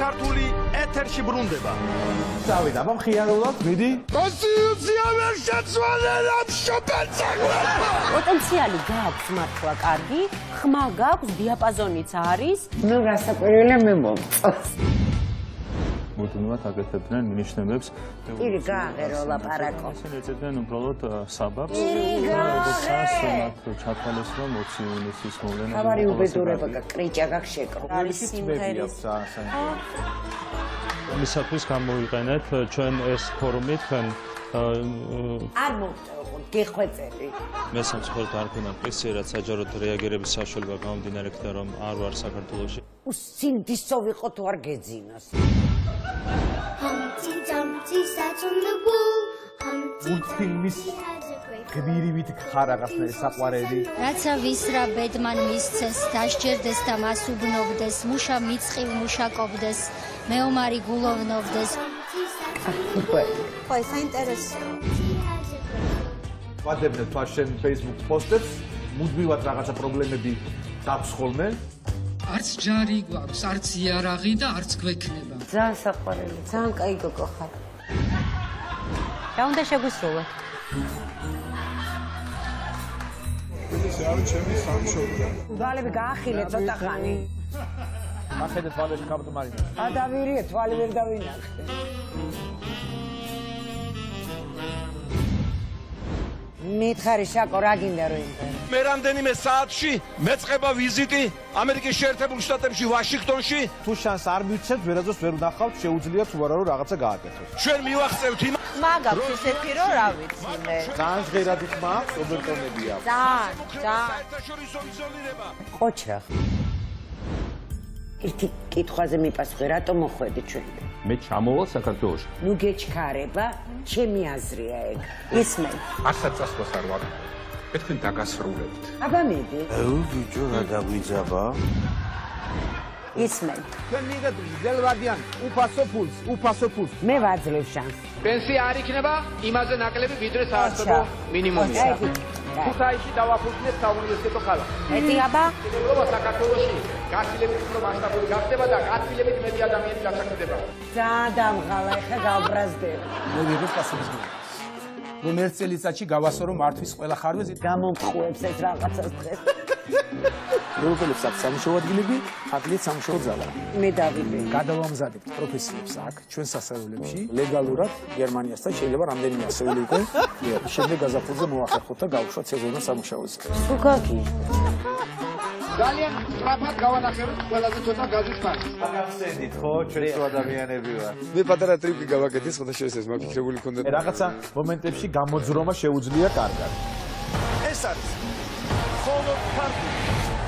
ქართული ეთერში ბრუნდება. დავით, აბა მხიარულად, მიდი. კონსტიტუცია ვერ შეცვალა შოპენცაგლა. პოტენციალი გაქვს მართლა კარგი, ხმა გაქვს, დიაპაზონიც არის. ნუ გასაკვირველია მე მომწონს. მუდმივად აკეთებდნენ ნიშნებებს. ირი გააღერო ლაპარაკო. ისინი ეძებდნენ უბრალოდ საბაბს. ჩათვალეს რომ 20 ივნისის მოვლენა. თავარი უბედურება კრიჭა გაქვს შეკრო. მისათვის გამოიყენეთ ჩვენ ეს ფორუმი თქვენ არ მოვწევ გეხვეწები. მე სამწუხაროდ არ ქონდა პრესიერად საჯაროდ რეაგირების საშუალება გამომდინარე იქიდან რომ არ ვარ საქართველოში. სინდისო ვიყო თუ არ გეძინოს. მულტფილმის გმირივით ხარ რაღაცნაირი საყვარელი. რაცა ვისრა ბედმან მისცეს, დასჯერდეს და მას უბნობდეს, მუშა მიწყივ მუშაკობდეს, მეომარი გულოვნობდეს. ხო, საინტერესო. ვადებნებ თვალს შენ Facebook პოსტებს, მუდმივად რაღაცა პრობლემები გაქვს ხოლმე. არც ჯარი გვაქვს, არც იარაღი და არც გვექნება. ძალიან საყვარელი. ძალიან კაი გოგო ხარ. რა უნდა შეგვისრულოთ? ეს არის ჩემი სამშობლო. თვალები გაახილე ცოტა ხანი. ახედე თვალები კაპტმარინოს. ადავირიე თვალი ვერ დავინახე. მითხარი შაკო რა გინდა რომ იმპერატორი. მე რამდენიმე საათში მეწყება ვიზიტი ამერიკის შეერთებულ შტატებში ვაშინგტონში. თუ შანს არ მივცეთ, ვერაძოს ვერ ვნახავთ, შეუძლია თუ არა რომ რაღაცა გააკეთოს. ჩვენ მივახცევთ იმ მაგაქვს ისეთი რომ რა ვიცი მე. ძალიან ჟღერადი ხმა აქვს, ობერტონებია. ძალიან. საერთაშორისო იზოლირება. ყოჩრა. ერთი კითხვაზე მიპასუხე, რატომ მოხვედი ჩვენთან? მე ჩამოვალ საქართველოში. ნუ გეჩქარება, ჩემი აზრია ეგ. ისმენ. ასად წასვლას არ ვარ. მეთქენ დაგასრულებთ. აბა მიდი. ბიჭო რა დაგვიძაბა? ისმენ. თქვენ მიიღეთ გელვადიან უფასო ფულს. მე ვაძლევ შანსს. პენსია არ იქნება იმაზე ნაკლები ვიდრე საარსებო მინიმუმია. ქუთაისში დავაფუძნეთ საუნივერსიტეტო ქალაქს. მეტი აბა? მშენებლობა საქართველოში გაცილებით უფრო მასშტაბური გახდება და გაცილებით მეტი ადამიანი დასაქმდება. ძალიან დამღალა, ეხლა გავბრაზდება. მე ვიღებ პასუხისმგებლობას. რომ ერთ წელიწადში გავასწორო მართვის ყველა ხარვეზი. გამომხუებს ეს რაღაცას დღეს. ევროპელებს აქვს სამუშაო ადგილები, აკლიეთ სამუშაო ძალა. მე დავიდე. გადავამზადებთ პროფესიებს აქ, ჩვენ სასწავლებლებში, ლეგალურად გერმანიასთან შეიძლება რამდენიმე ასეული იყო. შემდეგ გაზაფხულზე მოახერხოთ და გავუშვათ სეზონურ სამუშაოზე. თუ გაგი. ძალიან სწრაფად გავანახებთ ყველაზე ცოტა გაზის ფარს. აგახსენდით ხო, ჩვენ თუ ადამიანები ვარ. მე პატარა ტრიპი გავაკეთე, შესაძლოა მაფიქრებული მქონდა. რაღაცა მომენტებში გამოძრომა შეუძლია კარგად. ეს არის ხოლო ქართული